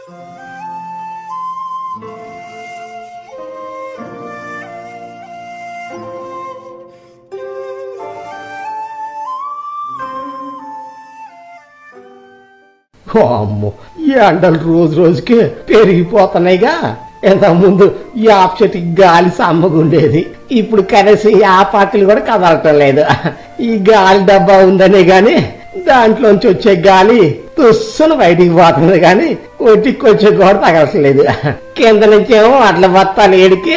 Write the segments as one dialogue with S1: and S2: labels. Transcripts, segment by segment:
S1: అమ్మో, ఈ ఎండలు రోజు రోజుకి పెరిగిపోతున్నాయిగా. ఇంతకుముందు యాప్ చెట్టుకి గాలి సమ్మగుండేది, ఇప్పుడు కనీసం యాపాకులు కూడా కదలటం లేదు. ఈ గాలి డబ్బా ఉందనే గాని దాంట్లోంచి వచ్చే గాలి తుస్సును బయటికి పోతుంది గాని ఒట్టికి వచ్చే కూడా తగలట్లేదు. కింద నుంచేమో అట్లా బత్తాలు ఏడికి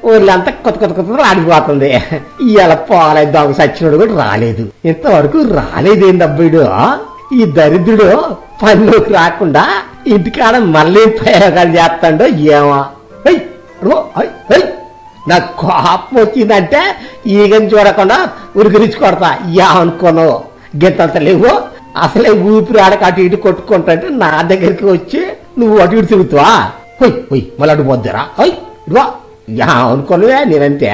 S1: ఊళ్ళంతా కొత్త కొత్త కొత్త ఆడిపోతుంది. ఇవాళ పోలే దొంగ సచ్చినోడు కూడా రాలేదు, ఇంతవరకు రాలేదేందబ్బుడు. ఈ దరిద్రుడు పనిలోకి రాకుండా ఇంటికాడ మళ్ళీ ప్రయోగాలు చేస్తాడో ఏమో. నాకు కోపం వచ్చిందంటే ఈగని చూడకుండా ఉరికిరిచి కొడతా. ఏమనుకోను, గింతంత లేవు అసలే ఊపిరి ఆడక అటు ఇటు కొట్టుకుంటే నా దగ్గరికి వచ్చి నువ్వు అటు ఇటు తిరుగుతావా? మళ్ళీ అటు పోద్దురా. ఏమనుకోనువే, నేనంతే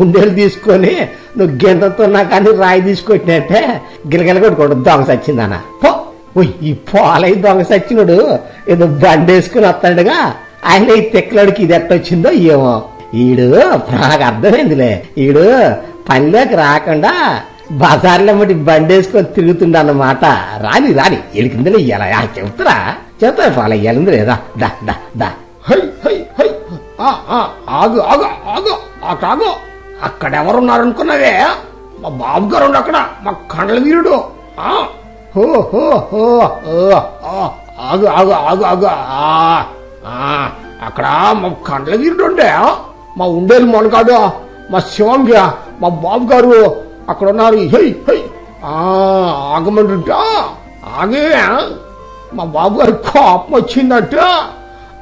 S1: ఉండేలు తీసుకొని నువ్వు గింతంతో నా కానీ రాయి తీసుకొచ్చినట్టే గిలగిల కొట్టుకోడు దొంగ సచ్చిందనా. ఈ పోలై దొంగ సచ్చినోడు ఏదో బండేసుకుని వస్తాడుగా, ఆయన ఈ తెక్కలాడికి ఇది ఎట్టొచ్చిందో ఏమో. ఈడు నాకు అర్థమైందిలే, ఈడు పనిలోకి రాకుండా బజార్లో మట్టి బండేసుకొని తిరుగుతుండన్నమాట. రాని రాని ఎలికిందిలే ఎలా చెప్తారా చెప్తారా పోలే ఎలింది లేదా. దా దా దా. ఆగు ఆగు ఆగు ఆగు, అక్కడెవరున్నారనుకున్నావే? మా బాబు గారు ఉండు అక్కడ, మా కండల వీరుడు. ఆగు ఆగు ఆగు ఆగు, అక్కడ మా కండల వీరుడు ఉండే, మా ఉండేలు మనకాడు, మా శివంగా మా బాబు గారు అక్కడ ఉన్నారు. ఆగమంటుంటా ఆగే, మా బాబు గారు కోపం వచ్చిందంట,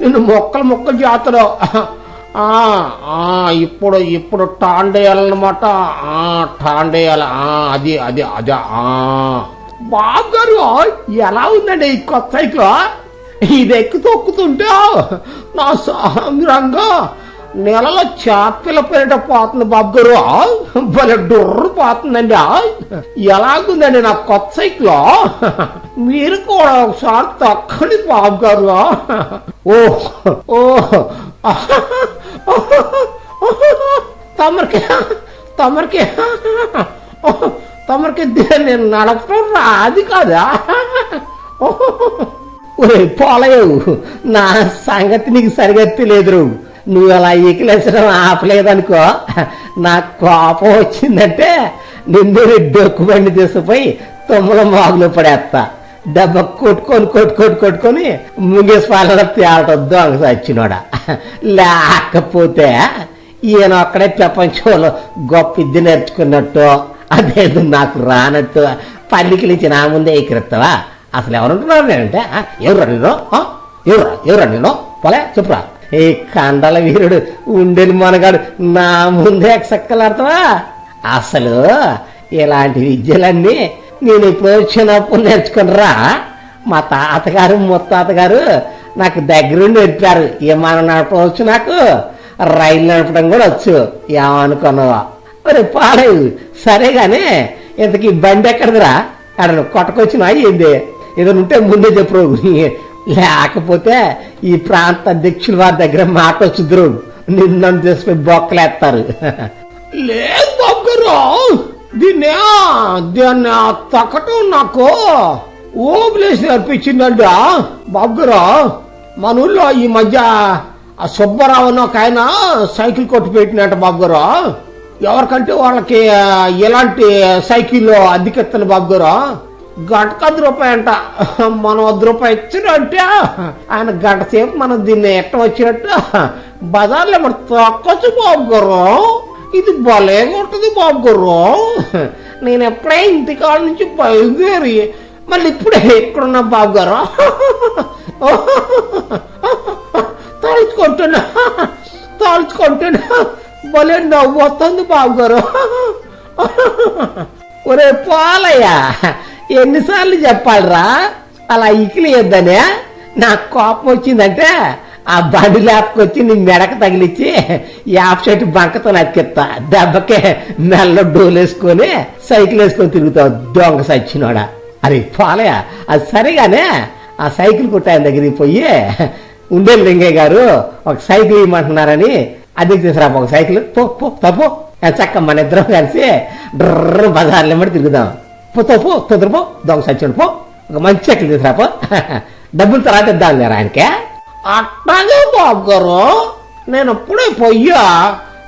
S1: నిన్ను మొక్కలు మొక్కలు చేస్తాడు. ఇప్పుడు ఇప్పుడు టాండేయాలన్నమాట, టాండేయాల. అది అది అదే. బాబు గారు ఎలా ఉందండి ఈ కొత్త సైకిల్? ఇది ఎక్కి తొక్కుతుంటే నా సామిరంగా నెలలో చేపల పేరిట పోతుంది బాబు గారు, భలే డొర్రు పోతుందండి. ఎలాగుందండి నా కొత్త సైకిల్? మీరు కూడా ఒకసారి తొక్కండి బాబు గారు. తమరికి తమరికి తమరికి నేను నడపడం రాదు కదా. పోలయవు, నా సంగతి నీకు సరిగా తెలియదు. నువ్వు అలా ఈకిలేసడం ఆపలేదనుకో, నాకు కోపం వచ్చిందంటే నిన్ను డొక్కుబండి తీసుకుపోయి తొమ్మల మాగులు పడేస్తా. దెబ్బ కొట్టుకొని కొట్టుకొని కొట్టుకొని ముంగేసి పాలన తేలటం దొంగ సచ్చినోడా. లేకపోతే ఈయన ఒక్కడే ప్రపంచంలో గొప్ప ఇది నేర్చుకున్నట్టు, అదేదో నాకు రానట్టు పల్లికి నుంచి నా ముందే ఎక్కిరిస్తావా? అసలు ఎవరుంటున్నారు నేనంటే? ఎవరు నేను? ఎవరా నేను? పోలే చెప్పురా. ఈ కండల వీరుడు ఉండేది మనగాడు నా ముందే ఎక్సక్కలాడతావా? అసలు ఇలాంటి విద్యలన్నీ నేను ఇప్పుడు చిన్నప్పుడు నేర్చుకునిరా. మా తాతగారు ముత్తాతగారు నాకు దగ్గరుండి నేర్పారు. విమానం నడపడం వచ్చు, నాకు రైలు నడపడం కూడా వచ్చు. ఏమనుకున్నావా? మరి పాడేవు. సరేగానే ఇంతకీ బండి ఎక్కడదిరా? అక్కడ కొట్టకొచ్చినా ఏంది? ఏదైనా ఉంటే ముందే చెప్పు, లేకపోతే ఈ ప్రాంత అధ్యక్షుల వారి దగ్గర మాట వచ్చుద్రు, నిన్ను తీసుకుని బొక్కలేస్తారు. లేదు బాబు గారు, దీన్ని తక్కటం నాకు ఓబులేసి అనిపించిందండి. బాబు గారు, మన ఊళ్ళో ఈ మధ్య ఆ సుబ్బారావు ఒక ఆయన సైకిల్ కొట్టి పెట్టినట్ట బాబు గారు. ఎవరికంటే వాళ్ళకి ఎలాంటి సైకిల్ అద్దెకెత్తాను బాబు గారు. గంటకు ₹10 అంట. మనం ₹10 ఇచ్చినంటే ఆయన గంట సేపు మనం దీన్ని ఎట్ట వచ్చినట్టు బజార్లో మనం తొక్కొచ్చు బాబు గారు. ఇది భలే ఉంటుంది బాబు గారు. నేను ఎప్పుడే ఇంటికాడ నుంచి బయలుదేరి మళ్ళీ ఇప్పుడే ఎక్కడున్నా బాబు గారు. తాల్చుకుంటున్నా భలే నవ్వు వస్తుంది బాబు గారు. ఒరే పోలయ్యా, ఎన్నిసార్లు చెప్పాలరా అలా ఇకిలేయొద్దనే? నాకు కోపం వచ్చిందంటే ఆ బండి లేపుకొచ్చి నీ మెడకు తగిలిచ్చి యాప్ చెట్టు బంకతో నక్కిస్తా. దెబ్బకే మెల్ల ఆ సైకిల్ కుట్టాయన దగ్గరికి పోయి ఉండేది లింగయ్య గారు ఒక సైకిల్ ఇవ్వమంటున్నారని అది తీసుకురాపో ఒక సైకిల్ పో తప్పు చక్క మన ఇద్దరం కలిసి డ్ర బజార్లు ఎమ్మడి తిరుగుదాం పో తొందరపో దొంగ సచ్చాడు పో ఒక మంచి సైకిల్ తీసుకురాపో డబ్బులు తర్వాత ఇద్దాం లేరా ఆయనకే. అట్లాగే బాబు గారు నేను అప్పుడే పోయ్యా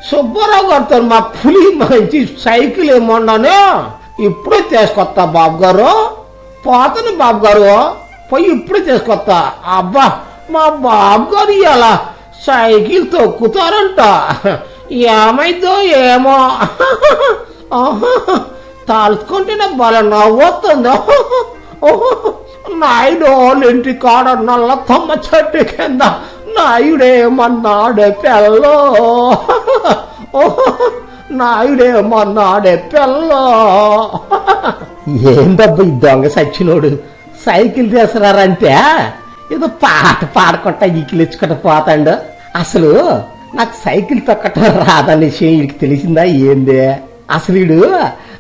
S1: సుబ్బారావు గారితో మా పులి మంచి సైకిల్ ఏమన్నాను ఇప్పుడే తీసుకొస్తా బాబు గారు. పోతాను బాబు గారు పోయి ఇప్పుడే తీసుకొస్తా. అబ్బా మా బాబు గారు ఇలా సైకిల్ తొక్కుతారంట ఏమైందో ఏమో తలుచుకుంటేనే బల నవ్వుతుందో. నాయుడు ఇంటి కాడ నల్ల తమ్మ చెట్టు కింద నాయుడేమన్నాడే పెళ్ళో నాయుడేమన్నాడే పెళ్ళో. ఏందబ్బా ఈ దొంగ సచ్చినోడు సైకిల్ తీసుకురారంటే ఏదో పాట పాడకుండా ఈకిలిచ్చుకుంటూ పోతాడు. అసలు నాకు సైకిల్ తొక్కటం రాదనే విషయం వీడికి తెలిసిందా ఏందే? అసలు వీడు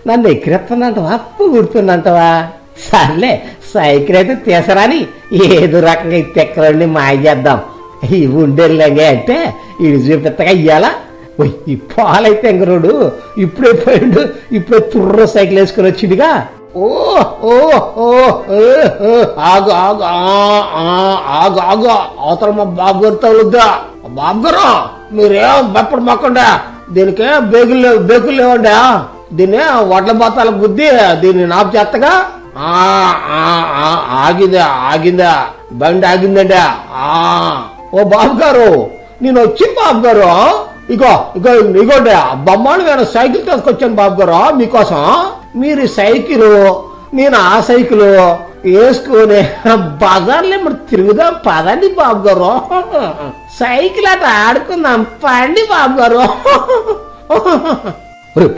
S1: నన్ను ఎక్కిరెత్తానంటవా అప్పు గుర్తుందంటవా? సర్లే సైకిల్ అయితే తీసరాని ఏదో రకంగా తెక్కలండి మాయ చేద్దాం. ఇవి ఉండేలాగే అంటే వీడు చూపెత్తగా ఇయ్యాలా. ఈ పాలైతే ఎంగరోడు ఇప్పుడే పోయిండు ఇప్పుడే తుర్ర సైకిల్ వేసుకుని వచ్చిందిగా. ఓ ఓ ఓ ఆగు ఆగు ఆగు ఆగు అవతల మా బాబు గారు తగులుద్దా. బాబు గారు మీరేం భయపడి మాకుండా దీనికే బేకులు లేవండా దీన్ని వడ్ల బత్తాల గుద్ది దీన్ని నాపు చేస్తగా. ఆగిందా బండి ఆగిందండి. ఓ బాబు గారు నేను వచ్చి బాబు గారు ఇగోండి బొమ్మను సైకిల్ తీసుకొచ్చాను బాబు గారు మీకోసం. మీరు సైకిల్ నేను ఆ సైకిల్ వేసుకుని బజార్లో ఇప్పుడు తిరుగుదాం పదండి బాబు గారు. సైకిల్ అట ఆడుకుందాం పండి బాబు గారు.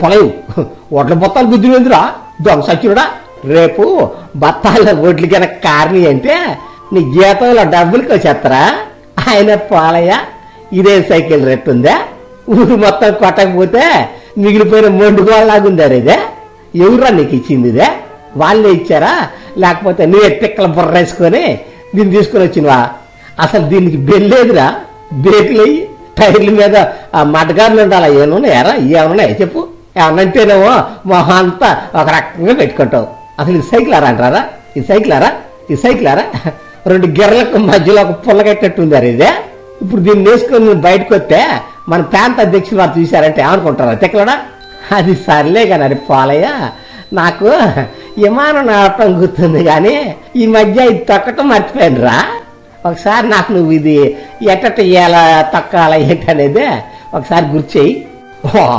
S1: పొలవు ఒడ్ల బత్తాలు బుద్ధి లేదురా దొంగ సచ్చినుడా. రేపు బత్తాల ఒడ్లు కనుక కారణి అంటే నీ జీతంలో డబ్బులకి వచ్చేస్తారా? ఆయన పాలయ్య ఇదే సైకిల్ రేట్ ఉందా? ఊరు మొత్తం కొట్టకపోతే మిగిలిపోయిన మొండుగోళ్ళలాగుందారు. ఇదే ఎవరా నీకు ఇచ్చింది? ఇదే వాళ్ళే ఇచ్చారా లేకపోతే నువ్వే తిక్కల బుర్ర వేసుకొని దీన్ని తీసుకుని వచ్చినవా? అసలు దీనికి బెల్లేదురా. బేకులయ్యి టైర్ల మీద ఆ మడ్గారులు ఉండాలా? ఏమన్నాయారా? ఏమన్నాయి చెప్పు. ఏమన్నంటేనేమో మొహం అంతా ఒక రకంగా పెట్టుకుంటావు. అసలు ఇది సైకిలారా అంటారా? ఇది సైకిలారా 2 గిర్రలకు మధ్యలో ఒక పుల్లగట్టేట్టుందారు. ఇదే ఇప్పుడు దీన్ని వేసుకొని బయటకు వస్తే మన ప్రాంత అధ్యక్షులు వారు చూశారంటే ఏమనుకుంటారా తిక్కలడా? అది సర్లే కానీ అది పాలయ్య నాకు విమానం నడపడం గుర్తుంది కానీ ఈ మధ్య ఇది తొక్కటం మర్చిపోయాను రా. ఒకసారి నాకు నువ్వు ఇది ఎట్ట ఇయ్యాలా తక్కాలా ఏంటనేది ఒకసారి గుర్చేయి.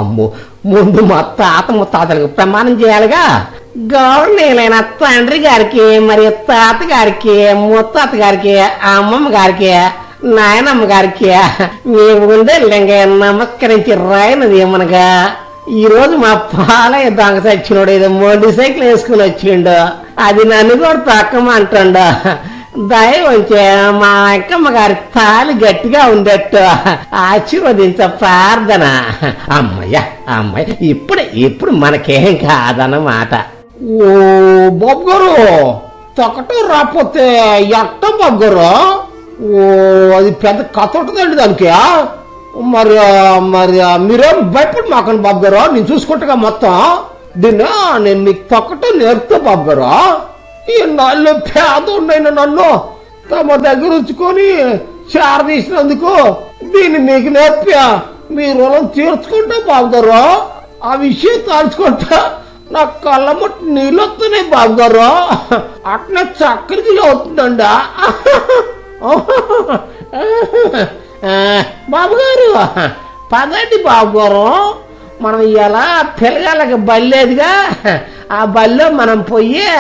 S1: అమ్మో ముందు మా తాత ముత్తాతలకు ప్రమాణం చేయాలిగా. గౌరవనీయులైన తండ్రి గారికి మరియు తాత గారికి ముత్తాత గారికి అమ్మమ్మ గారికి నాయనమ్మ గారికి మీ ఉండే లింగ నమస్కరించి రాయనది ఏమనగా ఈ రోజు మా పాలయ్య దొంగ సచ్చినోడు ఏదో మొండి సైకిల్ వేసుకుని వచ్చిండు. అది నన్ను కూడా తక్కమంటుండు. దయవంచే మా అక్కమ్మ గారి తాలి గట్టిగా ఉండేట్టు ఆశీర్వదించ ప్రార్థన. అమ్మయ్య ఇప్పుడు మనకేం కాదన్నమాట. ఓ బాబు గారు తొక్కటం రాకపోతే ఎట్ట బాబు గారు? ఓ అది పెద్ద కథ ఉంటుందండి దానికి. మరి మీరేం భయపడి మాకండి బాబు గారు. నేను చూసుకుంటా మొత్తం దీన్ని నేను మీకు తొక్కటం నేర్పుతా బాబు గారు. ఈ నాళ్ళు పేద ఉన్నాయిన నన్ను తమ దగ్గర ఉంచుకొని చేరదీసినందుకు దీన్ని మీకు నేర్పా మీ రుణం తీర్చుకుంటా బాబు గారు. ఆ విషయం తలుచుకుంటా నా కళ్ళమట్టి నీళ్ళు వస్తున్నాయి బాబు గారు. అట్లా చక్కరికి అవుతుందండా బాబు గారు. పదండి బాబు గారు మనం ఇలా పిల్లగాళ్ళకి బల్లేదుగా ఆ బల్లో మనం పోయి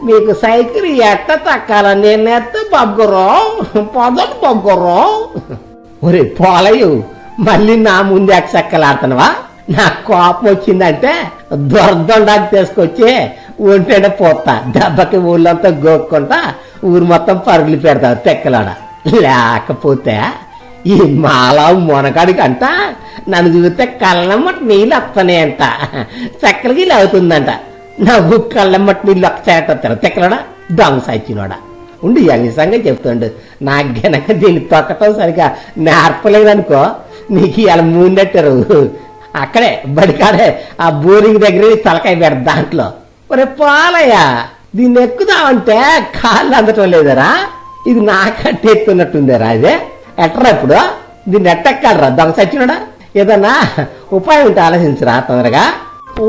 S1: మీకు సైకిల్ ఎట్ట తక్కాల నేను ఎత్త బాబు గారు. పదండి బాబు గారు. ఒరే పోలయ్యు మళ్ళీ నా ముందు ఎక్కసెక్కలాడుతున్నావా? నాకు కోపం వచ్చిందంటే దొరదొండాకి తీసుకొచ్చి ఒంటెండ పోతా దెబ్బకి ఊళ్ళంతా గోక్కుంటా ఊరు మొత్తం పరుగులు పెడతావు తెక్కలాడ. లేకపోతే ఈ మాల మొనగాడికి అంట నన్ను చూస్తే కళ్ళమ్మటి నీళ్ళు వస్తానే చక్కలకి అవుతుందంట. నవ్వు కళ్ళమ్మటి నీళ్ళు ఒక్క చేటారు తెక్కలాడా దొంగ సచ్చినోడా. ఉండి నిజంగా చెప్తాండు. నాకు గనక దీన్ని తొక్కటం సరిగా నేర్పలేదనుకో నీకు ఇలా మూనెట్టారు. అక్కడే బడికాడే ఆ బోరింగ్ దగ్గర తలకాయ పెడతా దాంట్లో. ఒరే పాలయ్య, దీన్ని ఎక్కుదామంటే కాళ్ళు అందటం లేదరా, ఇది నాకంటే ఎక్కుతున్నట్టుందేరా, ఇదే ఎట్టరా ఇప్పుడు దీన్ని ఎట్టెక్కాలరా దొంగ సచ్చినడా? ఏదన్నా ఉపాయం ఉంటే ఆలోచించరా తొందరగా. ఓ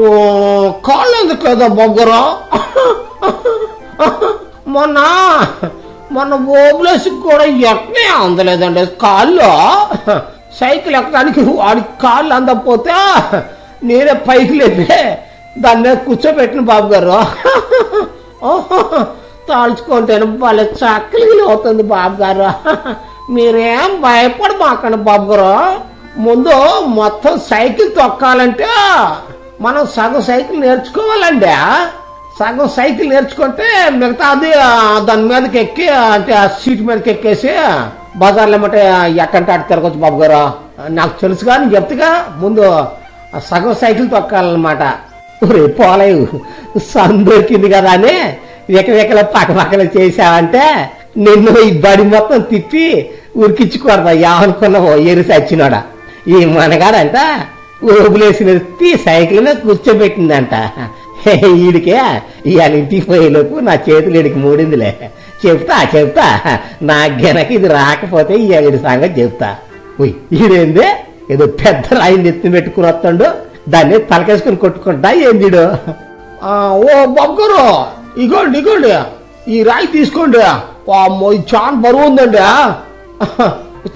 S1: కాళ్ళు అందుట్లేదా బొగ్గరు? మొన్న ఓబులేసి కూడా ఎక్కనే అందలేదండి కాళ్ళు. సైకిల్ ఎక్కడానికి వాడికి కాళ్ళు అందకపోతే నేనే పైకి లేపి దాని మీద కూర్చోబెట్టిన బాబు గారు. తాల్చుకుంటేనే భలే చక్కలు అవుతుంది బాబు గారు. మీరేం భయపడమాకండి బాబు గారు. ముందు మొత్తం సైకిల్ తొక్కాలంటే మనం సగం సైకిల్ నేర్చుకోవాలండి. సగం సైకిల్ నేర్చుకుంటే మిగతా అది దాని మీదకి ఎక్కి అంటే ఆ సీట్ మీదకి ఎక్కేసి బజార్లో ఏమంటే ఎక్కంటే అటు తిరగచ్చు బాబు గారు. నాకు తెలుసు కానీ చెప్తాగా ముందు సగం సైకిల్ తొక్కాలన్నమాట. రేపు పోలేవు సందొరికింది కదా అని వెకల పక్కన చేసావంటే నిన్ను ఈ బడి మొత్తం తిప్పి ఉరికించుకోరదా ఏమనుకున్నావో ఎరిసి వచ్చినాడా. ఈ మనగాడంట ఓబులేసిన సైకిల్ మీద కూర్చోబెట్టిందంట. ఈడికే ఇవాళ ఇంటికి పోయేలోపు నా చేతులు ఈడికి మూడిందిలే. చెప్తా నా గెనక ఇది రాకపోతే ఈడి సంగతి చెప్తా. ఈడేందే ఏదో పెద్ద రాయిని ఎత్తి పెట్టుకుని వస్తాడు, దాన్ని తలకేసుకుని కొట్టుకుంటా ఏందిడు. ఓ బొగ్గరు, ఇగోండి ఈ రాయి తీసుకోండి. ఇది చాలా బరువు ఉందండి.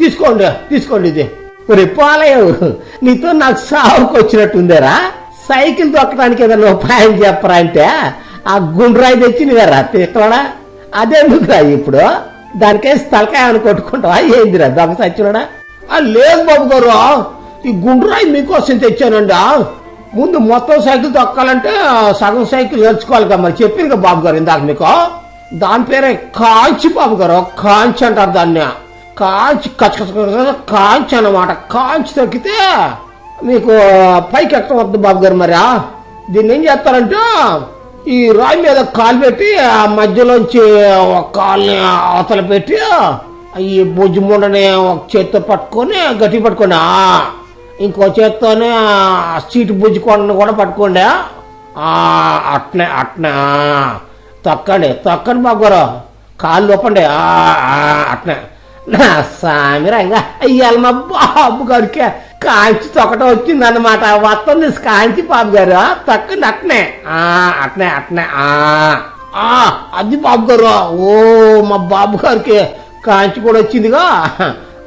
S1: తీసుకోండి ఇది. రేపాలయ్య, నీతో నాకు సాగుకు వచ్చినట్టుందేరా. సైకిల్ తొక్కడానికి ఏదైనా ఉపాయం చెప్పరా అంటే ఆ గుండ్రాయి తెచ్చి నువ్వేరా తీసుకోడా. అదెందుకురా ఇప్పుడు దానికేసి తలకాయ అని కొట్టుకుంటావా ఏందిరా దొంగ సచ్చినోడా? లేదు బాబు గారు, ఈ గుండ్రాయి మీకోసం తెచ్చానండి. ముందు మొత్తం సైకిల్ తొక్కాలంటే సగం సైకిల్ నేర్చుకోవాలి కదా. మరి చెప్పింది కదా బాబు గారు ఇందాక మీకు. దాని పేరే కాంచి బాబు గారు. కాంచి అంటారు దాన్ని. కాంచి కాంచి అన్నమాట. కాంచి తొక్కితే మీకు పైకి ఎక్కడం వద్దు బాబు గారు. మరి దీన్ని ఏం చేస్తారంటే ఈ రాయి మీద కాలు పెట్టి ఆ మధ్యలోంచి ఒక కాలుని అవతల పెట్టి ఈ బొజ్జు ముండని ఒక చేతితో పట్టుకొని గట్టి పట్టుకోండి. ఇంకో చేత్తోనే సీటు బుజ్జి కొండను కూడా పట్టుకోండి. అట్నే తొక్కండి బాబు గారు. కాళ్ళు ఒప్పండి. అట్నే నా సామిరంగా అయ్యాలి మా బాబు గారికి కాంచి తొక్కటం వచ్చిందన్నమాట. వస్తుంది కాంచి బాబు గారు. తక్కండి అట్నే అది బాబు గారు. ఓ మా బాబు గారికి కాంచి కూడా వచ్చిందిగా.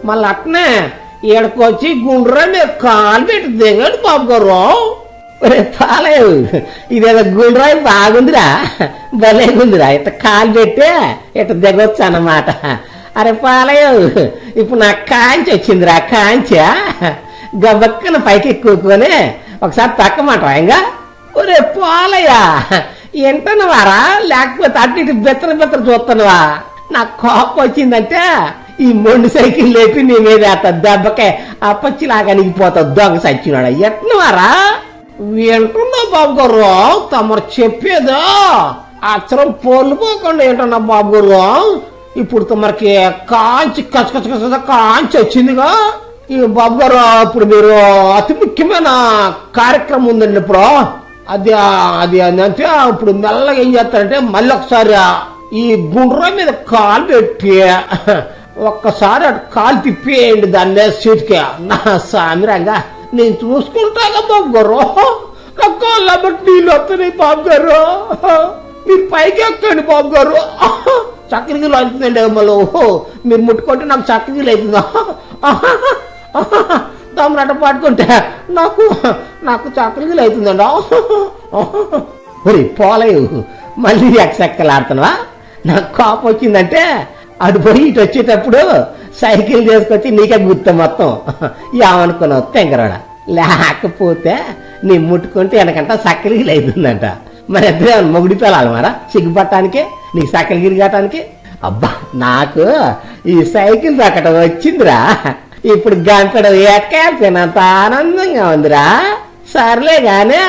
S1: మళ్ళీ అట్నే ఈడకొచ్చి గుండ్రా మీరు కాలు పెట్టి దిగండి బాబు గారు. పాలేవు ఇదేదో గుండ్రాయి బాగుందిరా, భలేగుందిరా. ఇట్ట కాలు పెట్టి ఇట్ట దిగొచ్చు అన్నమాట. అరే పాలేవు, ఇప్పుడు నాకు కాంచి వచ్చిందిరా. కాంచా గబక్కన పైకి ఎక్కుకొని ఒకసారి తక్కమాట ఇంకా. ఒరే పాలయ్యా, ఎంటనవారా లేకపోతే అటు ఇటు బెత్తర చూస్తున్నావా? నాకు కోపం వచ్చిందంటే ఈ మొండి సైకిల్ లేపి నీ మీద దెబ్బకే అప్పచ్చిలాగా నిగిపోతావు దొంగ సచ్చినాడా. ఎట్నవారా వింటున్నా బాబు గారు, తమరు చెప్పేదా అచ్చరం పోలిపోకుండా ఏంటన్నా బాబు గారు. ఇప్పుడు తమరికి కాంచి కాంచి వచ్చిందిగా. ఈ బాబు గారు ఇప్పుడు మీరు అతి ముఖ్యమైన కార్యక్రమం ఉందండి ఇప్పుడు. అది అంటే ఇప్పుడు మెల్లగా ఏం చేస్తారంటే మళ్ళీ ఒకసారి ఈ గుండ్ర మీద కాలు పెట్టి ఒక్కసారి అటు కాలు తిప్పేయండి దాన్ని సీట్కి. నా సామిరంగా నేను చూసుకుంటాగా బాబు గారు. నా కాళ్ళు బట్టి నీళ్ళు వస్తున్నాయి బాబు గారు. మీరు పైకి ఎక్కండి బాబు గారు. చక్కెరగిలు అవుతుందండి. మళ్ళీ మీరు ముట్టుకుంటే నాకు చక్కెరగిలు అవుతుందా? తమరట పట్టుకుంటే నాకు చక్కెరగిలు అవుతుందండి. పోలేవు మళ్ళీ ఎక్కలాడుతున్నావా? నాకు కోపం వచ్చిందంటే అటు పోయి ఇటు వచ్చేటప్పుడు సైకిల్ చేసుకొచ్చి నీకే గుర్తు మొత్తం. ఏమనుకున్నావు తెంగరాడ? లేకపోతే నీ ముట్టుకుంటే వెనకంట సక్కలిగిరి అవుతుందంట. మరి ఎద్దరే మొగుడి పిల్లలు మారా సిగ్గుపట్టడానికి, నీకు సక్కలిగిరి కావటానికి. అబ్బా, నాకు ఈ సైకిల్ దక్కడం వచ్చిందిరా. ఇప్పుడు గంటడు ఎక్కాల్సినంత ఆనందంగా ఉందిరా. సర్లే గానే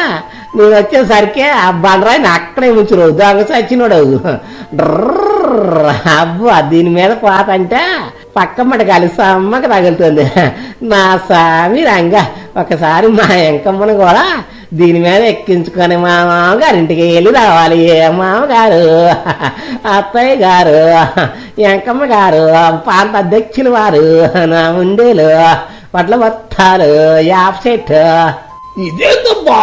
S1: నేను వచ్చేసరికి ఆ బండరాయిని అక్కడే ఉంచురు దొంగ సచ్చినోడు. అబ్బా దీని మీద పాత అంటే పక్కమ్మట కలిసి అమ్మకి తగులుతుంది. నా సామి రంగా ఒకసారి మా ఎంకమ్మను కూడా దీని మీద ఎక్కించుకొని మా మామగారింటికి వెళ్ళి రావాలి. ఏ మామగారు, అత్తయ్య గారు, ఎంకమ్మ గారు, పాత అధ్యక్షులు వారు, నా ఉండేలు, వడ్ల బత్తాలు, యాప చెట్టు.
S2: ఇదేందబ్బా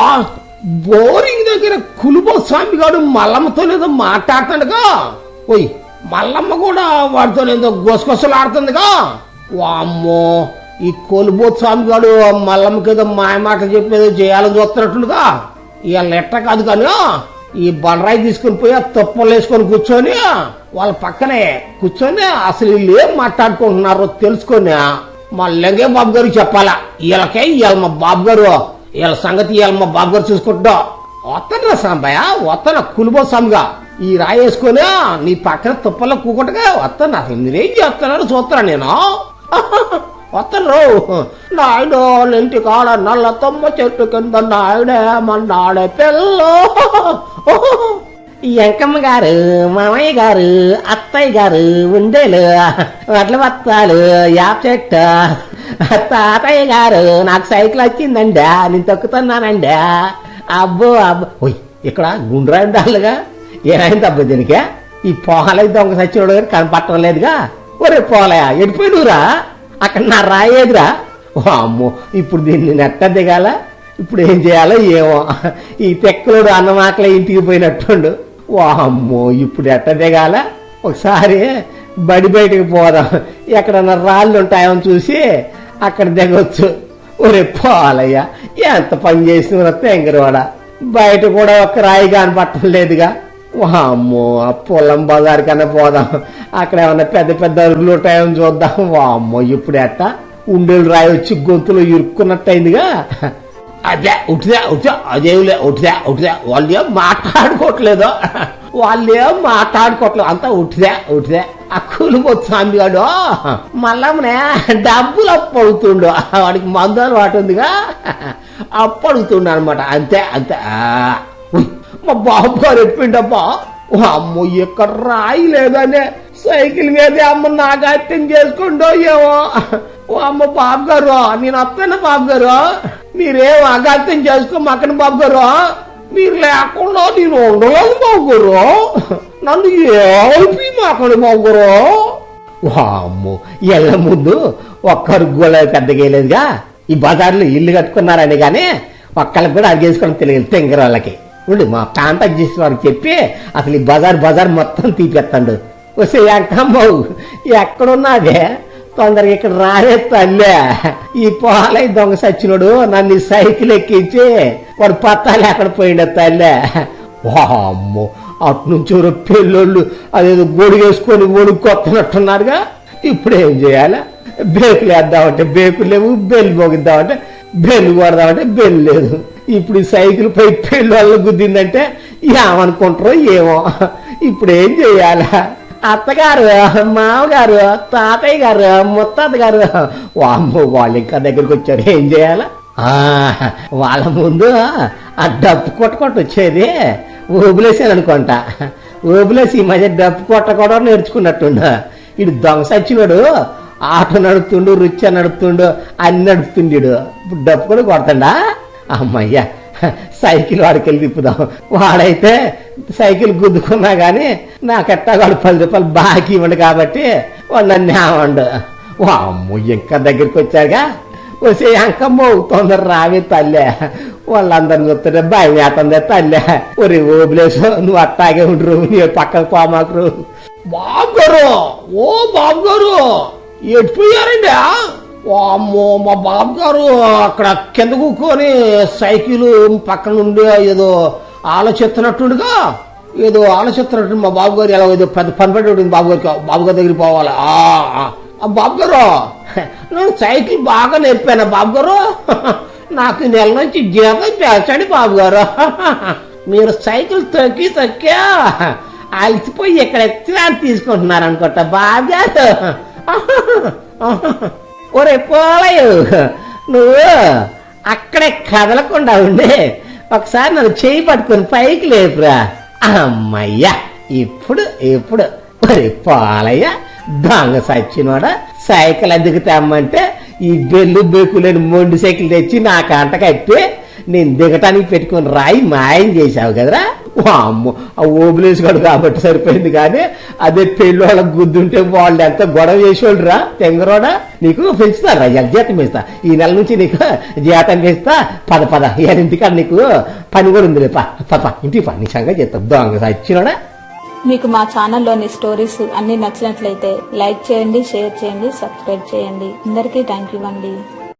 S2: బోరింగ్ దగ్గర కులుబో స్వామి గారు మల్లమ్మతో ఏదో మాట్లాడుతుండగా, ఓయ్ మల్లమ్మ కూడా వాడితో ఏదో గొసగొసలు ఆడుతుందిగా. వామ్మో ఈ కొలుబోతు స్వామి గారు మల్లమ్మకి ఏదో మాయ మాటలు చెప్పేదో చేయాలని చూస్తున్నట్లుగా. ఇవాళ ఎట్ట కాదు కానీ ఈ బండరాయి తీసుకుని పోయి తొప్పలు వేసుకొని కూర్చొని వాళ్ళ పక్కనే కూర్చొని అసలు వీళ్ళు ఏం మాట్లాడుకుంటున్నారో తెలుసుకొని మా లింగయ్య బాబు గారికి చెప్పాలా. ఇవాళ మా బాబు గారు వీళ్ళ సంగతి ఇవాళ మా బాబు గారు చూసుకుంటా. వస్తాను సాంబయ్య, వస్తాను కులుబో స్వామిగా ఈ రాయి వేసుకొని నీ పక్కన తుప్పల్లో కూకుంటగా వస్తాను. అసలు మీరేం చేస్తున్నారో చూస్తాను నేను. వస్తాను నాయుడు ఇంటి కాడ నల్ల తొమ్మ చెట్టు కింద నాయుడే మన్నాడే పిల్లో.
S1: ఎంకమ్మ గారు, మామయ్య గారు, అత్తయ్య గారు, ఉండేలు, వడ్ల బత్తాలు, యాప చెట్టు, తాతయ్య గారు నాకు సైకిల్ వచ్చిందండి, నేను తొక్కుతున్నానండి. అబ్బో అబ్బో ఓయ్ ఇక్కడ గుండ్రాయి ఉండాలిగా. ఏమైంది అబ్బా దీనికి? ఈ పోలై దొంగ సచ్చినోడు గారు కనపట్టం లేదుగా. ఒరే పోలయా ఎడిపోయినవురా, అక్కడ నా రాయేదిరా. ఓ అమ్మో ఇప్పుడు దీన్ని నెట్ట దిగాల, ఇప్పుడు ఏం చేయాలో ఏమో. ఈ తెక్కలోడు అన్నమాకలే ఇంటికి పోయినట్టుండు. ఓ అమ్మో ఇప్పుడు ఎట్ట దిగాల. ఒకసారి బయటకు పోదాం, ఎక్కడన్నా రాళ్ళు ఉంటాయో చూసి అక్కడ దిగొచ్చు. ఒరే పోలయ్యా ఎంత పని చేసిన తెంగరవాడ, బయట కూడా ఒక్క రాయి కనపట్టం లేదుగా. వామ్మో ఆ పొలం బజార్ కన్నా పోదాం, అక్కడ ఏమన్నా పెద్ద పెద్ద అరుగులు ఉంటాయో చూద్దాం. వామ్మో ఇప్పుడు ఎట్ట ఉండేలు రాయి వచ్చి గొంతులో ఇరుక్కున్నట్టయిందిగా.
S2: అదే ఉట్టిదే ఉట్టిదే వాళ్ళు ఏం మాట్లాడుకోవట్లేదు, అంతా ఉట్టిదే. ఆ కూలిపోతు స్వామి గాడు మళ్ళమ్మనే డబ్బులు అప్పు అడుగుతుండు, వాడికి మందులు వాటి ఉందిగా, అప్పు అడుగుతుండు అనమాట. అంతే మా బాబు గారు చెప్పిండబ్బా. అమ్మో ఇక్కడ రాయి లేదనే సైకిల్ మీద అమ్మ నాగాత్యం చేసుకుంటో ఏమో. అమ్మ బాబు గారు నేను వస్తాను బాబు గారు, మీరేం అగాత్యం చేసుకోమాకండి బాబు గారు, మీరు లేకుండా నేను ఉండలేదు బాబు గారు, నన్ను ఏపి మాకండి బాబు గారు.
S1: అమ్మో ఎళ్ళ ముందు ఒక్కరు గోళ పెద్దగా లేదుగా. ఈ బజార్లో ఇల్లు కట్టుకున్నారని గానీ ఒక్కళ్ళకి కూడా అడిగేసుకోవడం తెలియదు తెంగర వాళ్ళకి. ఉండి మా కాంటాక్ట్ చేసిన వారికి చెప్పి అసలు ఈ బజార్ మొత్తం తీపిస్తాడు. వస్తే ఎంకమ్మవు ఎక్కడున్నాదే తొందరగా ఇక్కడ రారే తల్లే. ఈ పోలై దొంగ సచ్చినోడు నన్ను సైకిల్ ఎక్కించి వాడు పత్తాలు ఎక్కడ పోయిండే తల్లే. వామ్మో అటు నుంచి పెళ్ళోళ్ళు అదేదో గొడుగేసుకొని కొత్తనట్టున్నారుగా. ఇప్పుడు ఏం చేయాలి? బేకులు వేద్దామంటే బేకులు లేవు, బెల్లు మోగిద్దామంటే బెల్లు కొడదామంటే బెల్లు లేదు. ఇప్పుడు ఈ సైకిల్ పై పెళ్ళోళ్ళు గుద్దిందంటే ఏమనుకుంటారో ఏమో. ఇప్పుడు ఏం చెయ్యాలా? అత్తగారు, మామగారు, తాతయ్య గారు, ముత్తాత గారు వామ్మో వాళ్ళు ఇంకా దగ్గరికి వచ్చారు. ఏం చేయాలా? వాళ్ళ ముందు ఆ డప్పు కొట్టుకొట్టు వచ్చేది ఊబులేసాను అనుకుంటా. ఊబులేసి ఈ మధ్య డప్పు కొట్ట కూడా నేర్చుకున్నట్టుండు. ఇడు దొంగ సచ్చినాడు, ఆటో నడుపుతుండు, రుచి నడుపుతుండు, అన్ని నడుపుతుండీడు. ఇప్పుడు డప్పు కూడా కొడతాడా? అమ్మయ్యా సైకిల్ వాడికెళ్ళి తిప్పుదాం. వాడైతే సైకిల్ గుద్దుకున్నా గాని నాకెట్టా వాడు 10 రూపాయలు బాకీ ఇవ్వండి కాబట్టి వాడు నన్ను ఏమండు. అమ్మో ఇంకా దగ్గరికి వచ్చాగా. వసే అంకమ్మో తొందర రావే తల్లే, వాళ్ళందరిని చూస్తుంటే భయం వేస్తుంది తల్లే. ఒరే ఓబులేసు నువ్వు అట్టాగే ఉండరు, నీ పక్కకు పోమాకరు.
S2: బాబు గారు ఎట్టిపోయారండి? అమ్మో మా బాబు గారు అక్కడ కింద కూకొని సైకిల్ పక్కన నుండి ఏదో ఆలోచిస్తున్నట్టుగా మా బాబు గారు ఎలా ఏదో పెద్ద పని పడి బాబు గారి దగ్గరికి పోవాలి. బాబు గారు నేను సైకిల్ బాగా నేర్పాను బాబు గారు, నాకు నెల నుంచి జీతం పెంచండి బాబు గారు. మీరు సైకిల్ తొక్కి అలసిపోయి ఎక్కడ ఎత్తినా తీసుకుంటున్నారు అనుకుంటా బాబు గారు. ఒరే పోలయ్య నువ్వు అక్కడే కదలకుండా ఉండి ఒకసారి నన్ను చేయి పట్టుకుని పైకి లేపురా. అమ్మయ్యా ఇప్పుడు
S1: మరి పాలయ్య దొంగ సచ్చినోడా సైకిల్ ఎందుకు తెమ్మంటే ఈ బెల్లు బెక్కులేని మొండి సైకిల్ తెచ్చి నా కంట కట్టి నేను దిగటానికి పెట్టుకుని రాయి మాయం చేశావు కదరా. అమ్మో ఆ ఓబులేసుగాడు కాబట్టి సరిపోయింది, కానీ అదే పెళ్లి వాళ్ళకి గుద్దుంటే వాళ్ళు ఎంత గొడవ చేసేవాళ్ళు రా. తెంగరోడా నీకు పెంచుతారా జీతం పెంచుతా, ఈ నెల నుంచి నీకు జీతం పెంచుతా. పద పద ఇంటికాడ నీకు పని కూడా ఉంది. పద ఇంటికి పని సంగతి చెప్తా. దొంగ సచ్చినోడా.
S3: మీకు మా ఛానల్లోని స్టోరీస్ అన్ని నచ్చినట్లయితే లైక్ చేయండి, షేర్ చేయండి, సబ్స్క్రైబ్ చేయండి. అందరికీ థ్యాంక్ యూ అండి.